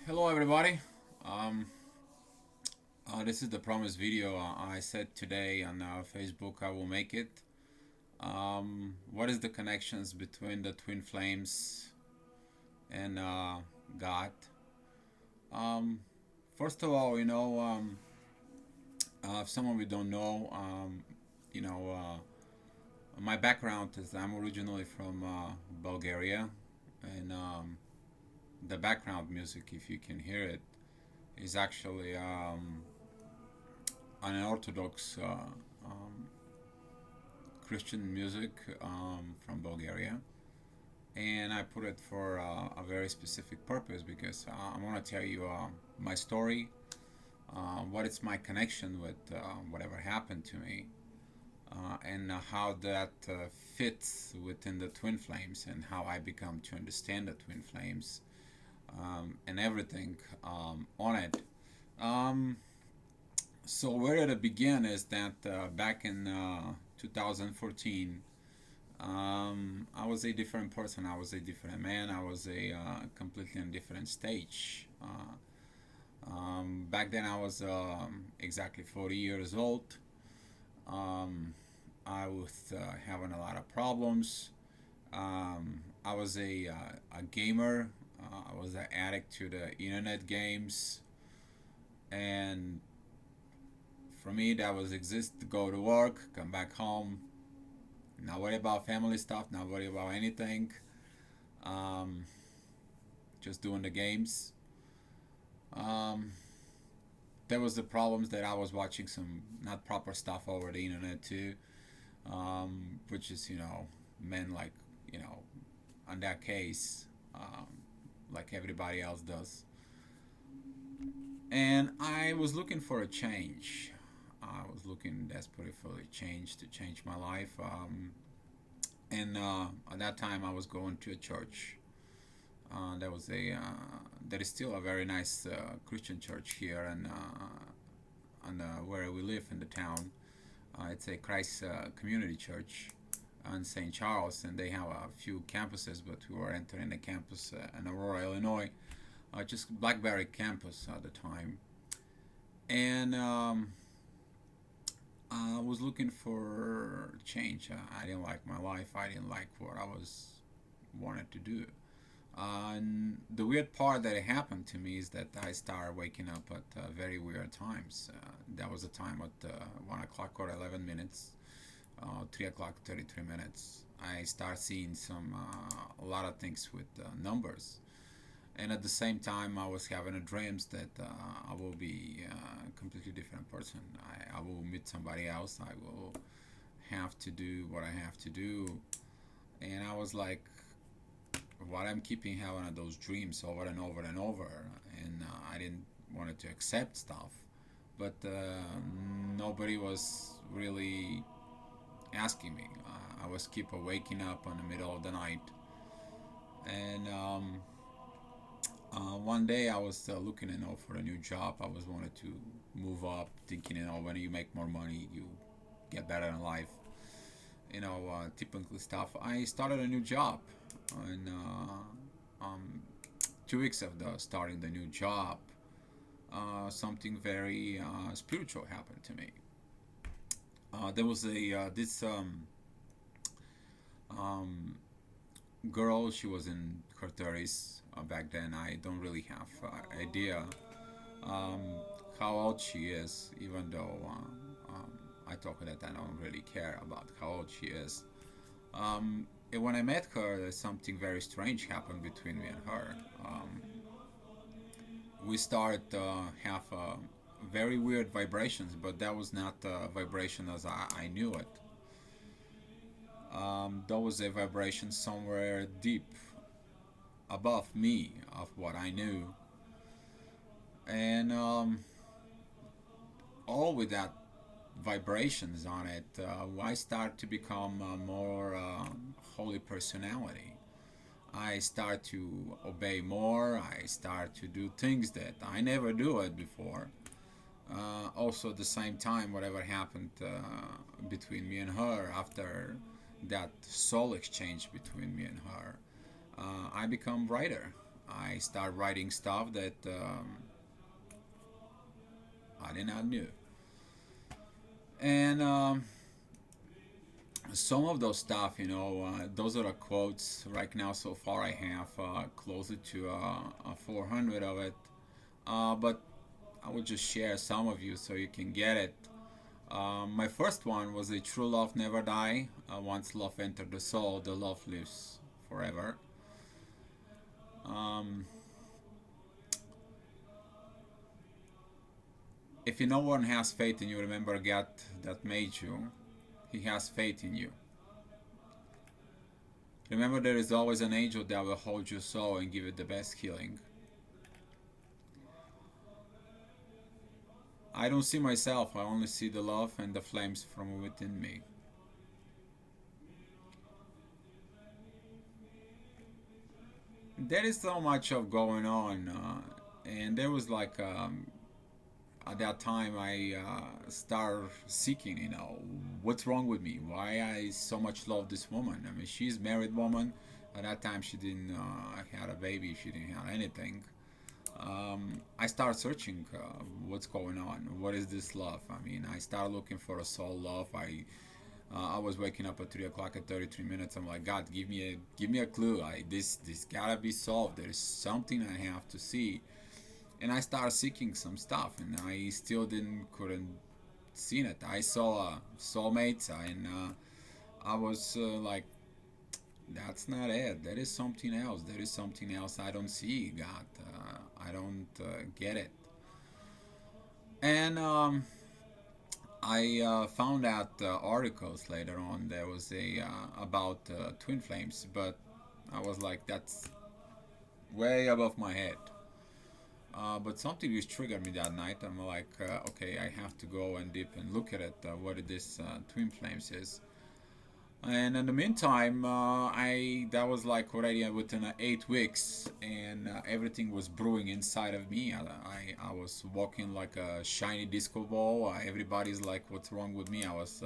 Hello everybody. Um, this is the promised video I said today on Facebook I will make it. What is the connections between the twin flames and God? Um, First of all, if someone we don't know, you know, my background is I'm originally from Bulgaria, and the background music, if you can hear it, is actually an Orthodox um, Christian music from Bulgaria, and I put it for a very specific purpose because I want to tell you my story, what is my connection with whatever happened to me, and how that fits within the twin flames, and how I become to understand the twin flames, and everything on it. Um, So where it began is that back in 2014, I was a different person. I was a different man. I was a completely different stage. Back then, I was exactly 40 years old. I was having a lot of problems. I was a gamer. I was an addict to the internet games, and for me, that was exist to go to work, come back home, not worry about family stuff, not worry about anything, um, just doing the games. Um, there was the problems that I was watching some not proper stuff over the internet too, which is men like you know, on that case, um, like everybody else does. And I was looking for a change. I was looking desperately for a change to change my life. And at that time, I was going to a church. There is still a very nice Christian church here, and where we live in the town. It's a Christ Community Church on St. Charles, and they have a few campuses, but we were entering the campus in Aurora, Illinois, just Blackberry campus at the time. And I was looking for change. I didn't like my life. I didn't like what I was wanted to do. And the weird part that happened to me is that I started waking up at very weird times. That was a time at 1 o'clock or 11 minutes, 3 o'clock 33 minutes. I start seeing a lot of things with numbers. And at the same time, I was having a dreams that I will be a completely different person. I will meet somebody else. I will have to do what I have to do. And I was like, what I'm keeping having those dreams over and over and over. And I didn't wanted to accept stuff. But nobody was really asking me. I was keep waking up in the middle of the night. And one day I was looking for a new job. I was wanted to move up, thinking when you make more money, you get better in life. Typical stuff. I started a new job, and 2 weeks after starting the new job, something very spiritual happened to me. There was a this um, girl. She was in her 30s back then. I don't really have idea um, how old she is, even though I told her that I don't really care about how old she is. And when I met her, something very strange happened between me and her. We started have very weird vibrations, but that was not vibration as I knew it. There was a vibration somewhere deep above me of what I knew, and all with that vibrations on it, I start to become a more holy personality. I start to obey more. I start to do things that I never do it before. Also, at the same time, whatever happened between me and her after that soul exchange between me and her, I become brighter. I start writing stuff that I did not knew. And some of those stuff, those are the quotes right now. So far, I have closer to 400 of it. But I will just share some of you so you can get it. My first one was a true love never die. Once love entered the soul, the love lives forever. Um, if no one has faith in you, remember God that made you. He has faith in you. Remember, there is always an angel that will hold your soul and give it the best healing. I don't see myself, I only see the love and the flames from within me. There is so much of going on, and there was like at that time I start seeking, what's wrong with me? Why I so much love this woman? I mean, she's a married woman. At that time, she didn't had a baby. She didn't have anything. I start searching what's going on. What is this love? I mean, I start looking for a soul love. I was waking up at 3 o'clock at 33 minutes. I'm like, God, give me a clue. This gotta be solved. There is something I have to see. And I started seeking some stuff, and I still couldn't see it. I saw soulmates, and I was like, that's not it. There is something else. There is something else I don't see, God. I don't get it. And I found out articles later on. There was a about twin flames, but I was like, that's way above my head. But something just triggered me that night. I'm like, okay, I have to go and deep and look at it. What this twin flames is. And in the meantime, I that was like already within 8 weeks, and everything was brewing inside of me. I was walking like a shiny disco ball. Everybody's like, "What's wrong with me?" I was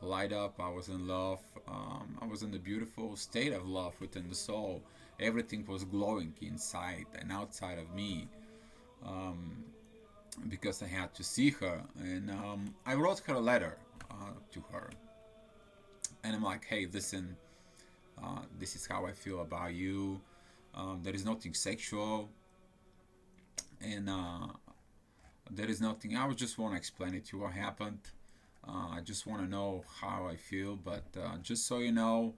light up. I was in love. I was in the beautiful state of love within the soul. Everything was glowing inside and outside of me, um, because I had to see her, and I wrote her a letter to her, and I'm like, hey, listen, this is how I feel about you. There is nothing sexual, and there is nothing. I would just want to explain it to you what happened. I just want to know how I feel, but just so you know,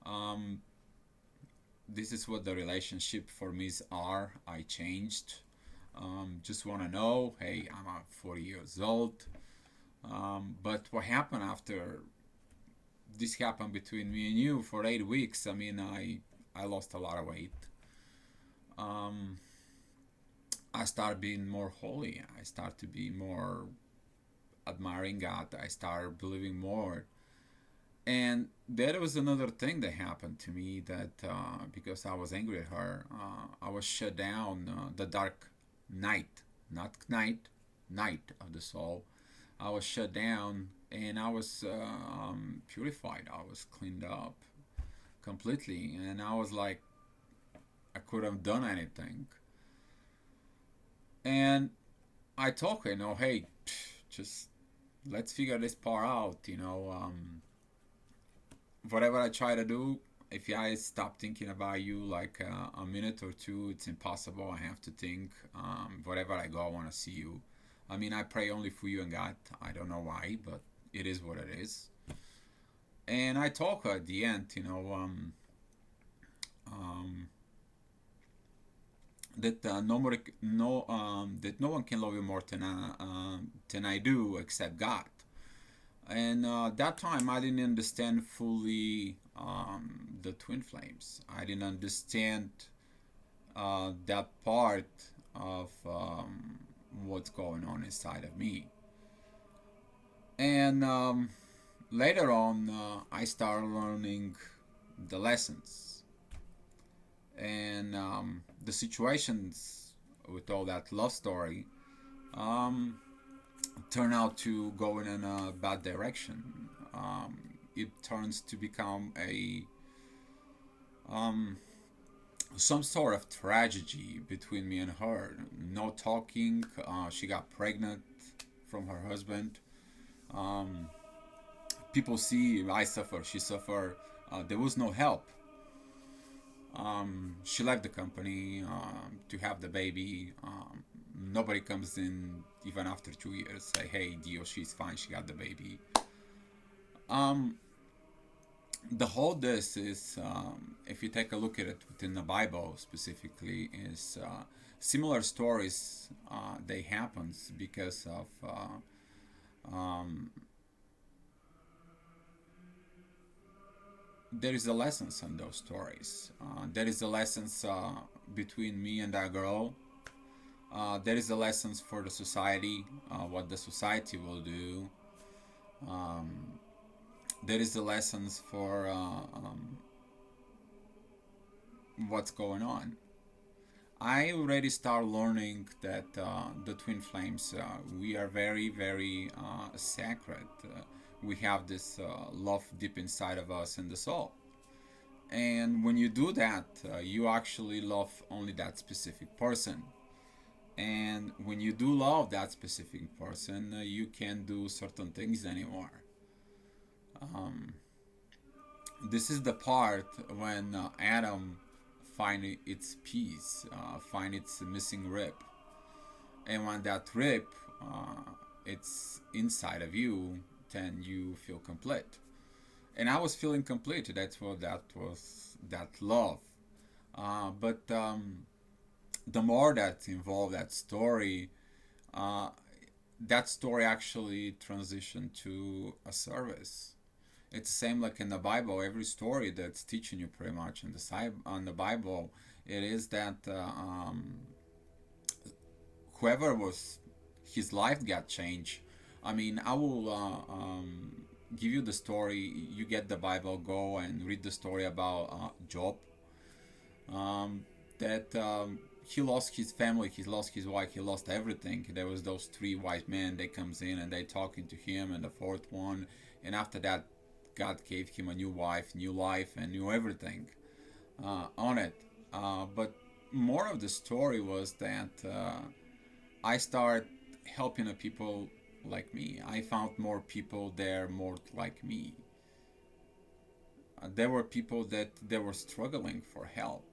um, this is what the relationship for me are. I changed. Just want to know, hey, I'm 40 years old. But what happened after this happened between me and you for 8 weeks? I mean, I lost a lot of weight. Um, I started being more holy. I started to be more admiring God. I started believing more. And there was another thing that happened to me that because I was angry at her, I was shut down. The dark night, not night, night of the soul. I was shut down, and I was purified. I was cleaned up completely, and I was like, I could have done anything. And I told her, hey, just let's figure this part out. Whatever I try to do, if I stop thinking about you like a minute or two, it's impossible. I have to think. Wherever I go, I want to see you. I mean, I pray only for you and God. I don't know why, but it is what it is. And I talk at the end, um, that no more, no, that no one can love you more than I do, except God. And that time, I didn't understand fully the twin flames. I didn't understand that part of what's going on inside of me. And later on, I started learning the lessons and the situations with all that love story um, turn out to go in a bad direction. It turns to become a um, some sort of tragedy between me and her. No talking. She got pregnant from her husband. Um, People see I suffer, she suffer. There was no help. She left the company to have the baby. Nobody comes in even after 2 years. Say, hey, Dio, she's fine. She got the baby. Um, the whole this is, if you take a look at it within the Bible specifically, is similar stories. They happens because of um, there is a lessons in those stories. There is a lessons between me and that girl. There is a lessons for the society, what the society will do. Um, there is the lessons for what's going on. I already start learning that the twin flames, we are very, very sacred. We have this love deep inside of us in the soul. And when you do that, you actually love only that specific person. And when you do love that specific person, you can't do certain things anymore. Um, this is the part when Adam find its piece, find its missing rib, and when that rib it's inside of you, then you feel complete. And I was feeling complete. That's what that was. That love. But the more that involved uh, that story actually transitioned to a service. It's the same like in the Bible. Every story that's teaching you pretty much in the on the Bible, it is that whoever was his life got changed. I mean, I will give you the story. You get the Bible, go and read the story about Job. That he lost his family, he lost his wife, he lost everything. There was those three wise men. They comes in and they talking to him, and the fourth one, and after that, God gave him a new wife, new life, and new everything on it. But more of the story was that I started helping the people like me. I found more people there, more like me. There were people that they were struggling for help,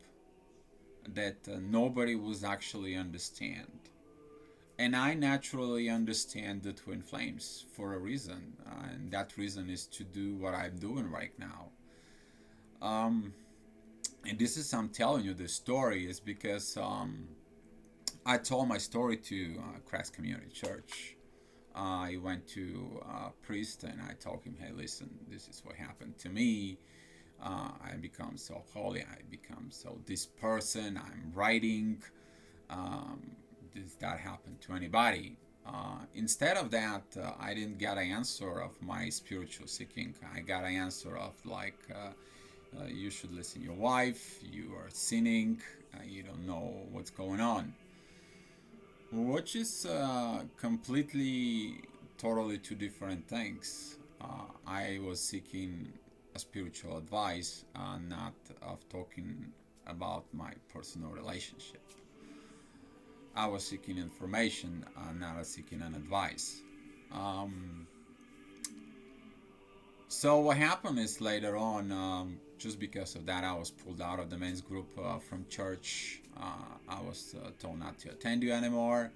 that nobody was actually understand. And I naturally understand the twin flames for a reason, and that reason is to do what I'm doing right now. Um, and this is I'm telling you this story is because I told my story to Christ Community Church. I went to a priest and I told him, "Hey, listen, this is what happened to me. I become so holy. I become so this person. I'm writing. Um, does that happen to anybody?" Instead of that, I didn't get an answer of my spiritual seeking. I got an answer of like, you should listen to your wife. You are sinning. You don't know what's going on, which is completely, totally two different things. I was seeking a spiritual advice, not of talking about my personal relationship. I was seeking information, not seeking an advice. Um, so what happened is later on, just because of that, I was pulled out of the men's group from church. I was told not to attend you anymore.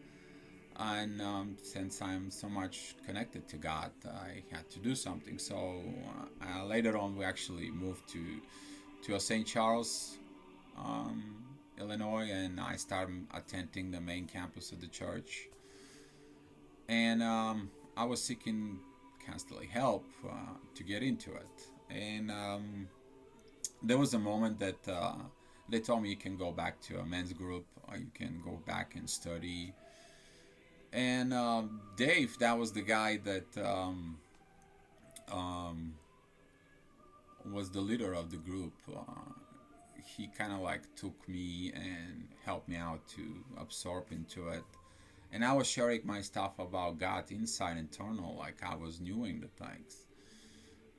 And since I'm so much connected to God, I had to do something. So later on, we actually moved to St. Charles, Illinois, and I started attending the main campus of the church. And I was seeking constantly help to get into it. And there was a moment that they told me you can go back to a men's group, or you can go back and study. And Dave, that was the guy that um, was the leader of the group. He kind of like took me and helped me out to absorb into it. And I was sharing my stuff about God inside internal, like I was knowing the things.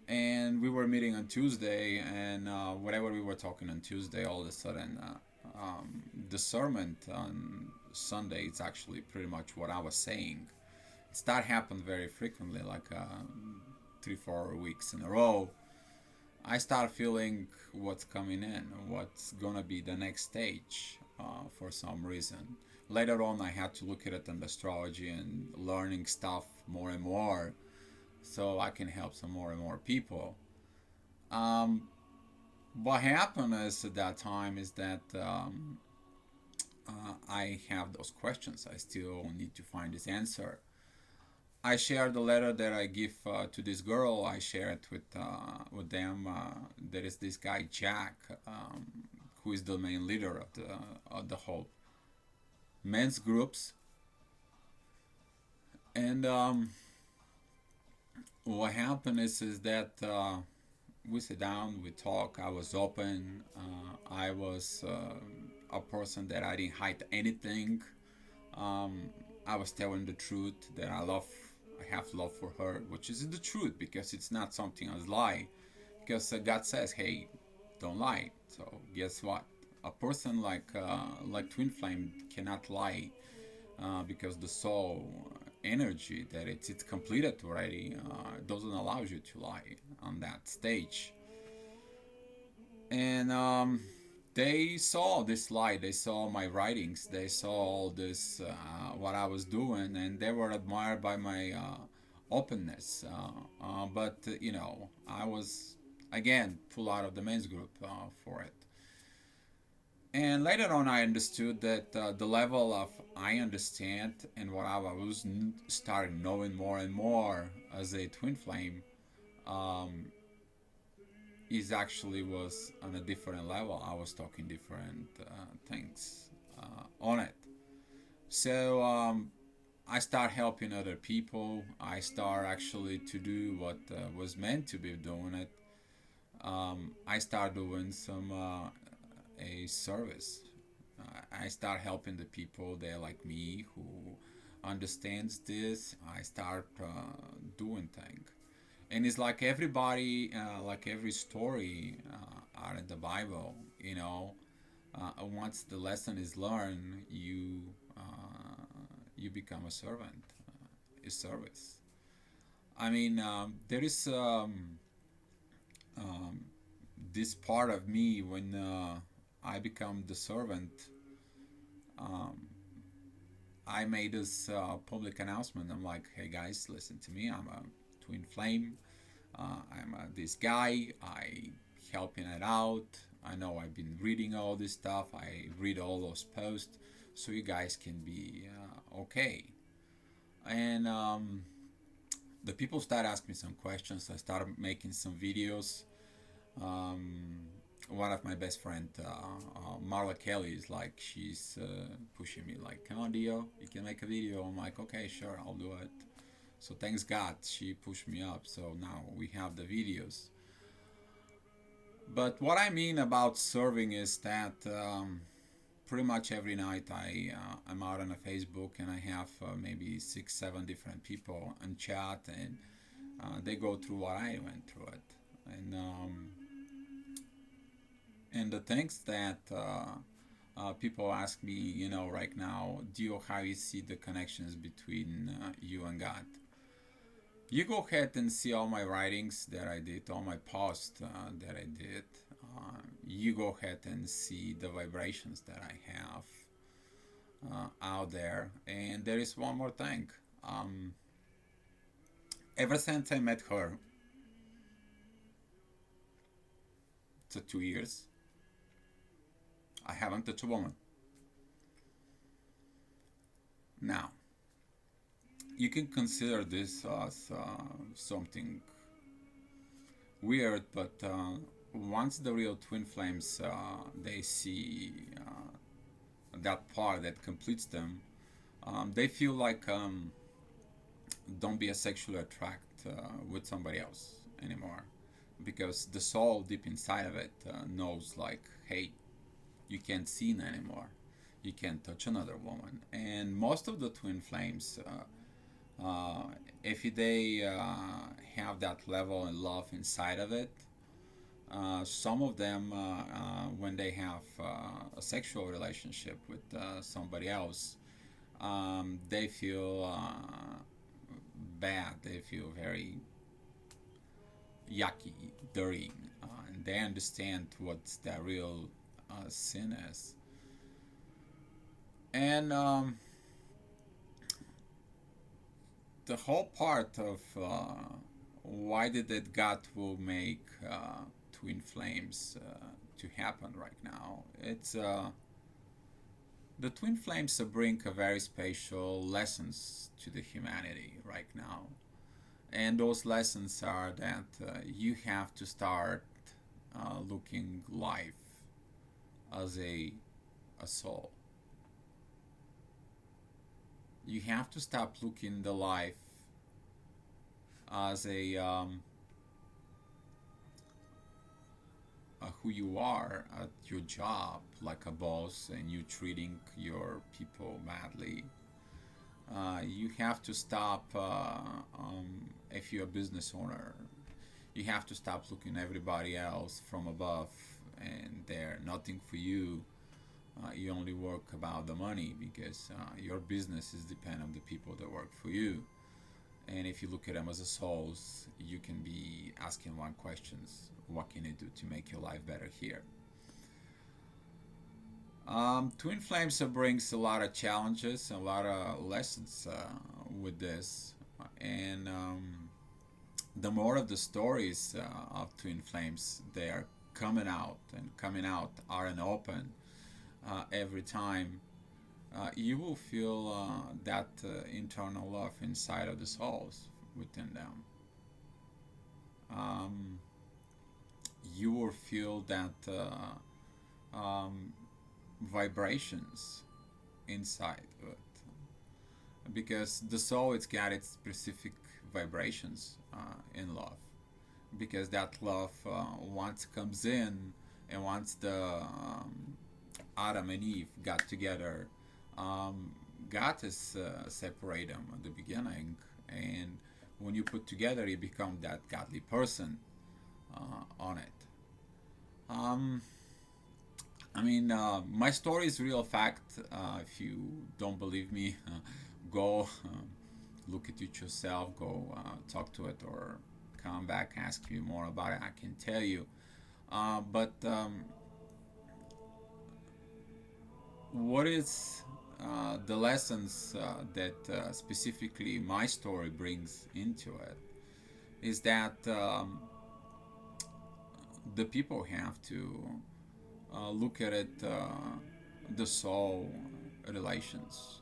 And we were meeting on Tuesday, and whatever we were talking on Tuesday, all of a sudden discernment on Sunday, it's actually pretty much what I was saying. It's that happened very frequently, like 3 4 weeks in a row. I start feeling what's coming in, what's gonna be the next stage for some reason. Later on, I had to look at it in astrology and learning stuff more and more, so I can help some more and more people. Um, what happened is at that time is that I have those questions. I still need to find this answer. I share the letter that I give to this girl. I share it with them. There is this guy Jack, who is the main leader of the whole men's groups. And what happened is that we sit down, we talk. I was open. I was a person that I didn't hide anything. Um, I was telling the truth that I have love for her, which is the truth because it's not something I lie. Because God says, "Hey, don't lie." So guess what? A person like Twin Flame cannot lie because the soul energy that it's completed already doesn't allow you to lie on that stage. And they saw this light, they saw my writings, they saw all this what I was doing, and they were admired by my openness. But I was again pulled out of the men's group for it. And later on, I understood that the level of I understand and what I was starting knowing more and more as a twin flame um, is actually was on a different level. I was talking different things on it. So I start helping other people. I start actually to do what was meant to be doing it. I start doing some a service. I start helping the people there like me who understands this. I start doing things, and it's like everybody, like every story out in the Bible. Once the lesson is learned, you become a servant, a service. I mean, there is um, this part of me when I become the servant. Um, I made this public announcement. I'm like, hey guys, listen to me. I'm a twin flame. I'm this guy. I helping it out. I know I've been reading all this stuff. I read all those posts, so you guys can be okay. And the people start asking me some questions. I started making some videos. Um, One of my best friend, Marla Kelly, is like she's pushing me like, "Come on, Dio, you can make a video." I'm like, "Okay, sure, I'll do it." So thanks God, she pushed me up. So now we have the videos. But what I mean about serving is that pretty much every night I'm out on a Facebook and I have maybe 6 7 different people in chat and they go through what I went through it and the things that people ask me, right now, Dio, how you see the connections between you and God? You go ahead and see all my writings that I did, all my posts that I did. You go ahead and see the vibrations that I have out there. And there is one more thing. Um, Ever since I met her, to 2 years, I haven't touched a woman. Now, you can consider this as something weird, but once the real twin flames they see that part that completes them, they feel like don't be a sexually attract with somebody else anymore, because the soul deep inside of it knows like, hey, you can't see anymore, you can't touch another woman. And most of the twin flames, if they have that level of love inside of it, Some of them, when they have a sexual relationship with somebody else, they feel bad. They feel very yucky, dirty, and they understand what the real sin is. And the whole part of why did that God will make twin flames to happen right now? It's the twin flames bring a very special lessons to the humanity right now, and those lessons are that you have to start looking life as a soul. You have to stop looking the life as a who you are at your job, like a boss, and you treating your people badly. You have to stop if you're a business owner. You have to stop looking at everybody else from above, and they're nothing for you. You only work about the money because your business is dependent on the people that work for you. And if you look at them as a souls, you can be asking one questions: what can I do to make your life better here? Twin Flames brings a lot of challenges and a lot of lessons with this, and the more of the stories of Twin Flames, they are coming out and coming out and open every time. You will feel that internal love inside of the souls within them. Um, you will feel that vibrations inside of it, because the soul it's got its specific vibrations in love, because that love once comes in, and once the Adam and Eve got together, um, God is separate them at the beginning, and when you put together, you become that godly person on it. Um, I mean, my story is real fact. If you don't believe me, go look at it yourself. Go talk to it, or come back, ask me more about it. I can tell you. But what is the lessons that specifically my story brings into it is that the people have to look at it, the soul relations.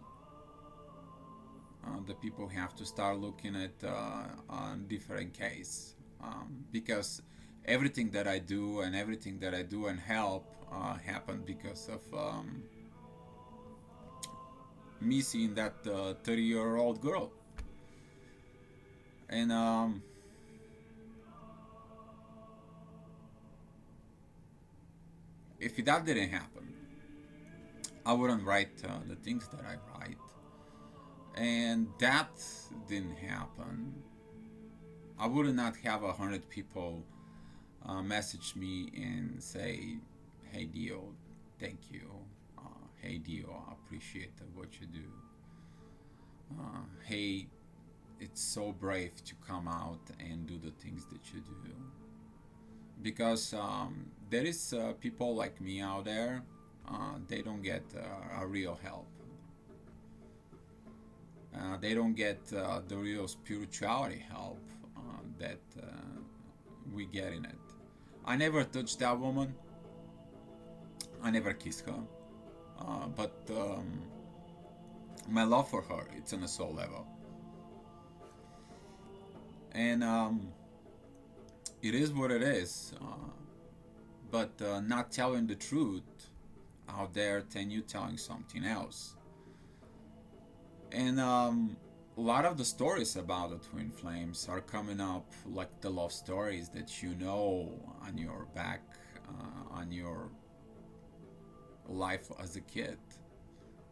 The people have to start looking at on different case, because everything that I do and everything that I do and help happened because of me seeing that 30-year-old girl. And if that didn't happen, I wouldn't write the things that I write. And that didn't happen. I would not have 100 people message me and say, "Hey Dio, thank you. Hey Dio, I appreciate what you do. Hey, it's so brave to come out and do the things that you do." Because there is people like me out there. They don't get a real help. They don't get the real spirituality help that we get in it. I never touched that woman. I never kissed her. But my love for her, it's on a soul level. And it is what it is. But not telling the truth out there, then you telling something else. And a lot of the stories about the twin flames are coming up like the love stories that you know on your back, on your life as a kid.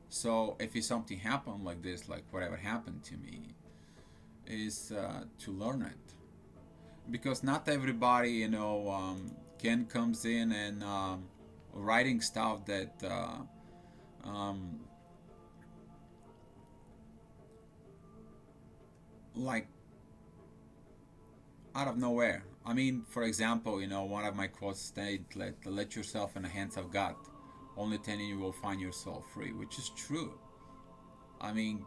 So if something happened like this, like whatever happened to me, is to learn it, because not everybody, Ken comes in and writing stuff that um, like out of nowhere. I mean, for example, one of my quotes stated, let yourself in the hands of God. Only then you will find yourself free," which is true. I mean,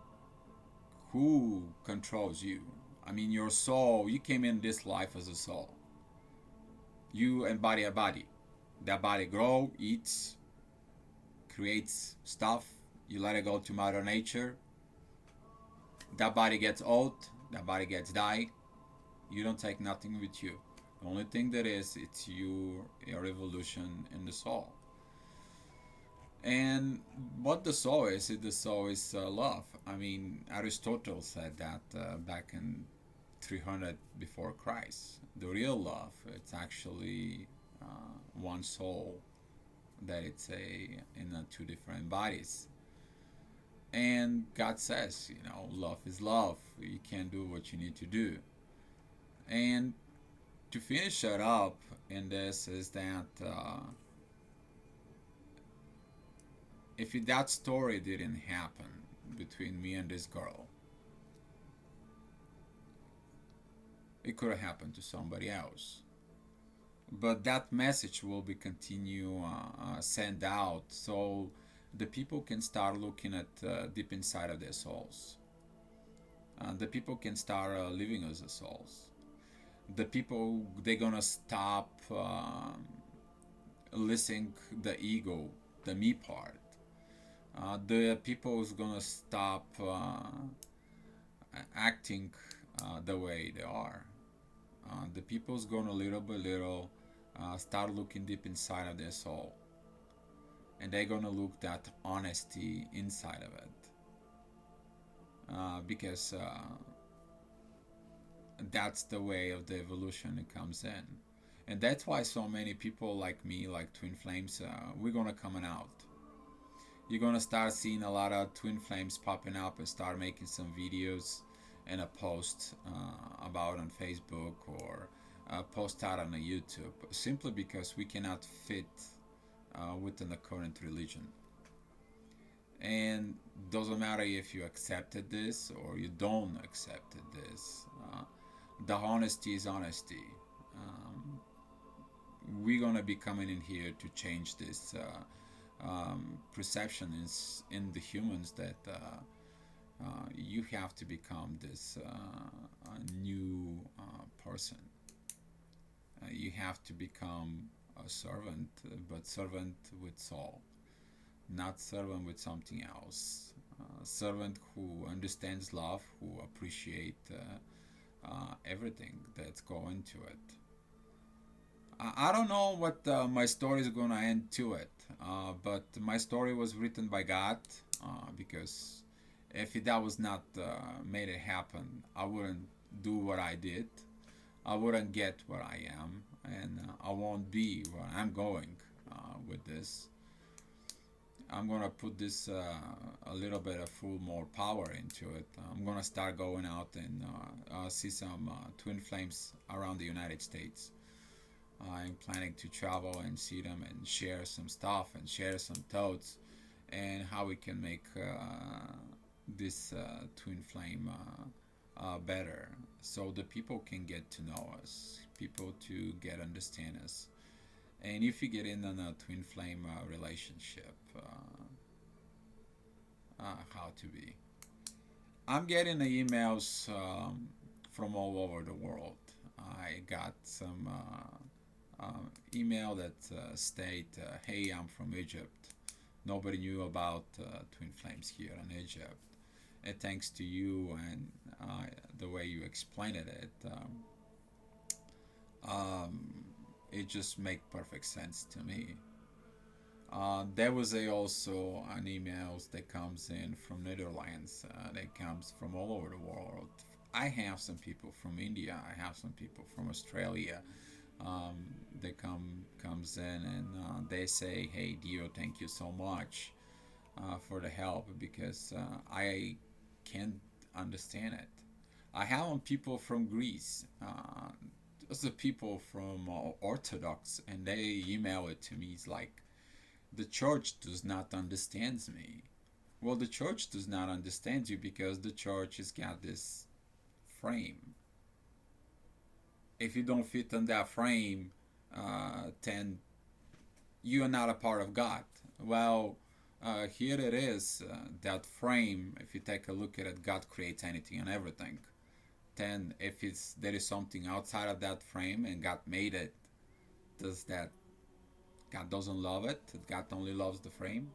who controls you? I mean, your soul, you came in this life as a soul. You embody a body. That body grow, eats, creates stuff. You let it go to Mother Nature. That body gets old. That body gets die. You don't take nothing with you. The only thing that is, it's your evolution in the soul. And what the soul is love. I mean, Aristotle said that back in 300 before Christ. The real love, it's actually one soul that it's in two different bodies. And God says, love is love. You can do what you need to do. And to finish it up in this is that if that story didn't happen between me and this girl, it could have happened to somebody else. But that message will be continue sent out, so the people can start looking at deep inside of their souls. The people can start living as a souls. The people, they're gonna stop listening the ego, the me part. The people is gonna stop acting the way they are. The people's gonna little by little start looking deep inside of their soul, and they're gonna look that honesty inside of it, because that's the way of the evolution it comes in, and that's why so many people like me, like Twin Flames, we're gonna coming out. You're gonna start seeing a lot of Twin Flames popping up and start making some videos and a post about on Facebook or post out on a YouTube, simply because we cannot fit within the current religion. And doesn't matter if you accepted this or you don't accepted this. The honesty is honesty. Um, we're gonna be coming in here to change this perception in the humans that you have to become this new person. You have to become a servant, but servant with soul, not servant with something else. Servant who understands love, who appreciate everything that's going to it. I don't know what my story is gonna end to it, but my story was written by God, because if that was not made it happen, I wouldn't do what I did. I wouldn't get where I am, and I won't be where I'm going with this. I'm gonna put this a little bit of full more power into it. I'm gonna start going out and see some Twin Flames around the United States. I'm planning to travel and see them and share some stuff and share some thoughts and how we can make this Twin Flame better, so the people can get to know us, people to get understand us. And if you get in on a Twin Flame relationship, how to be. I'm getting the emails from all over the world. I got some email that state, "Hey, I'm from Egypt. Nobody knew about Twin Flames here in Egypt. And thanks to you and the way you explained it, it just make perfect sense to me." There was also an emails that comes in from Netherlands. That comes from all over the world. I have some people from India. I have some people from Australia. They comes in and they say, "Hey, Dio, thank you so much for the help, because I can't understand it." I have people from Greece There's the people from Orthodox, and they email it to me. It's like, the church does not understand me. Well, the church does not understand you because the church has got this frame. If you don't fit in that frame, then you are not a part of God. Well, here it is. That frame. If you take a look at it, God creates anything and everything. Then, if it's there is something outside of that frame and God made it, does that God doesn't love it? God only loves the frame.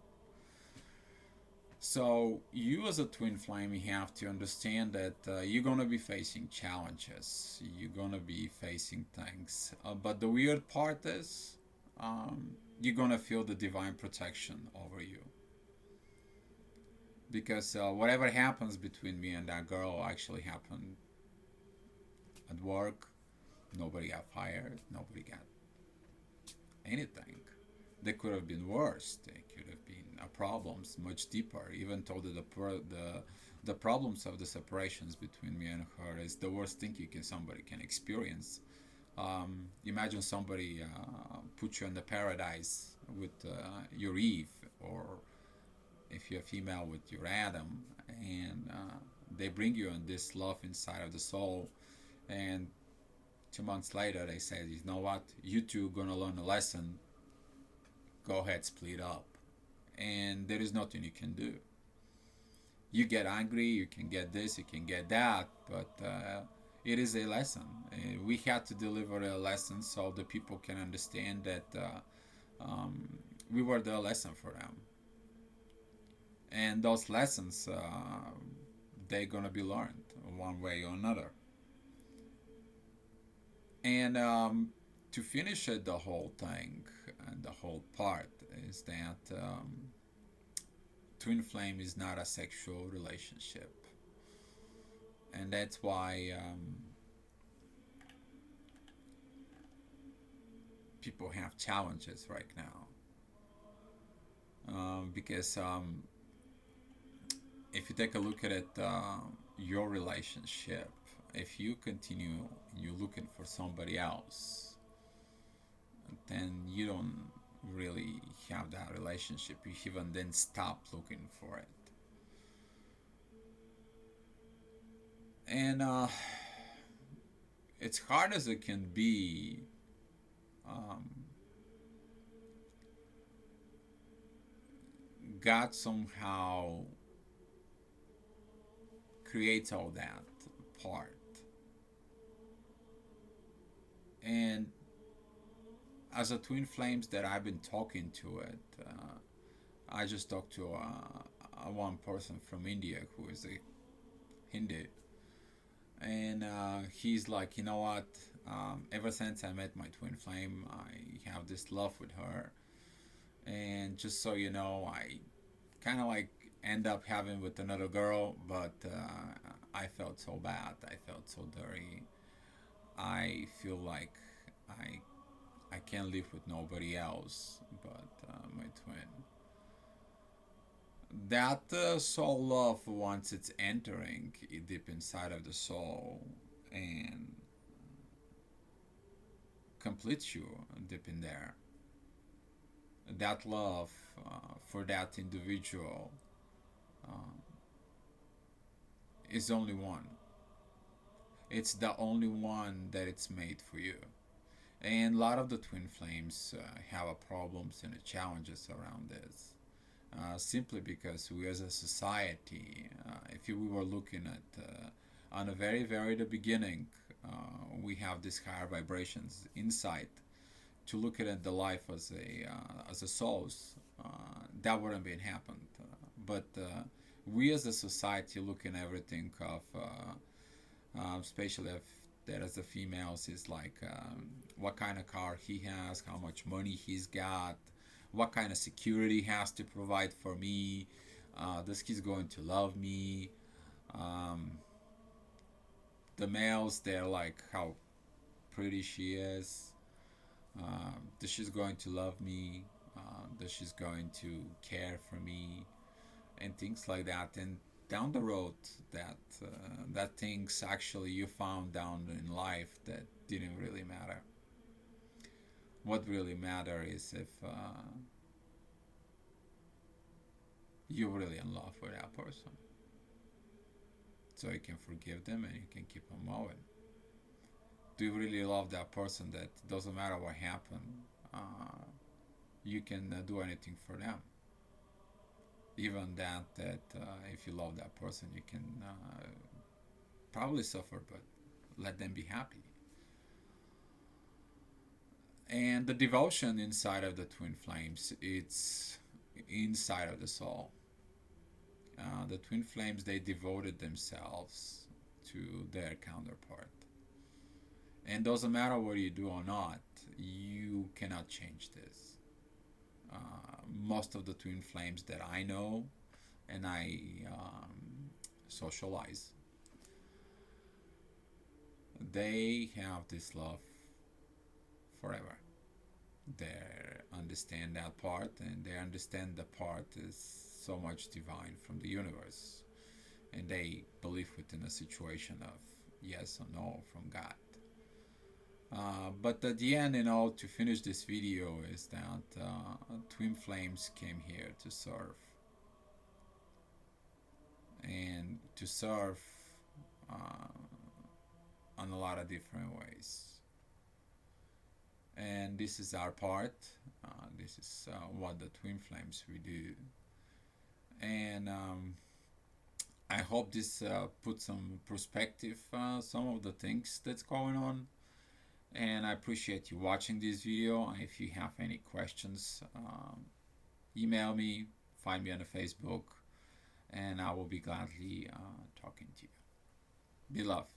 So you as a twin flame, you have to understand that you're gonna be facing challenges. You're gonna be facing things. But the weird part is, you're gonna feel the divine protection over you. Because whatever happens between me and that girl actually happened at work. Nobody got fired. Nobody got anything. They could have been worse. They could have been problems much deeper. Even though the problems of the separations between me and her is the worst thing somebody can experience. Imagine somebody put you in the paradise with your Eve, or if you're a female with your Adam, and they bring you in this love inside of the soul, and 2 months later they say, you know what, you two gonna learn a lesson, go ahead, split up. And there is nothing you can do. You get angry, you can get this, you can get that, but it is a lesson. We had to deliver a lesson so the people can understand that we were the lesson for them. And those lessons, they're gonna be learned one way or another. And to finish it, the whole thing and the whole part is that twin flame is not a sexual relationship, and that's why people have challenges right now. Because if you take a look at it, your relationship, if you continue and you're looking for somebody else, then you don't really have that relationship. You even then stop looking for it. And it's hard as it can be. Um, God somehow creates all that part. And as a twin flames that I've been talking to it, I just talked to a one person from India who is a Hindu, and he's like, you know what? Ever since I met my twin flame, I have this love with her, and just so you know, I kind of like end up having with another girl, but I felt so bad. I felt so dirty. I feel like I I can't live with nobody else but my twin. That soul love, once it's entering deep inside of the soul and completes you deep in there, that love for that individual uh, is only one. It's the only one that it's made for you. And a lot of the twin flames have a problems and the challenges around this. Simply because we as a society, if we were looking at on the very the beginning, we have these higher vibrations inside to look at the life as a souls. That wouldn't be happened. But we as a society looking at everything of especially if that as the females is like what kind of car he has, how much money he's got, what kind of security he has to provide for me, this kid's going to love me. um, the males, they're like how pretty she is, that she's going to love me, that she's going to care for me, and things like that. And down the road that that things actually you found down in life that didn't really matter. What really matter is if you're really in love with that person, so you can forgive them and you can keep on moving. Do you really love that person that doesn't matter what happened, you can do anything for them? Even that if you love that person, you can probably suffer, but let them be happy. And the devotion inside of the twin flames, it's inside of the soul. The twin flames, they devoted themselves to their counterpart, and doesn't matter what you do or not, you cannot change this. Most of the twin flames that I know and I socialize, they have this love forever. They understand that part, and they understand the part is so much divine from the universe, and they believe within a situation of yes or no from God. But at the end, to finish this video is that twin flames came here to serve, and to serve uh, on a lot of different ways. And this is our part. This is what the twin flames we do. And I hope this puts some perspective some of the things that's going on. And I appreciate you watching this video. If you have any questions, email me, find me on the Facebook, and I will be gladly talking to you. Be love.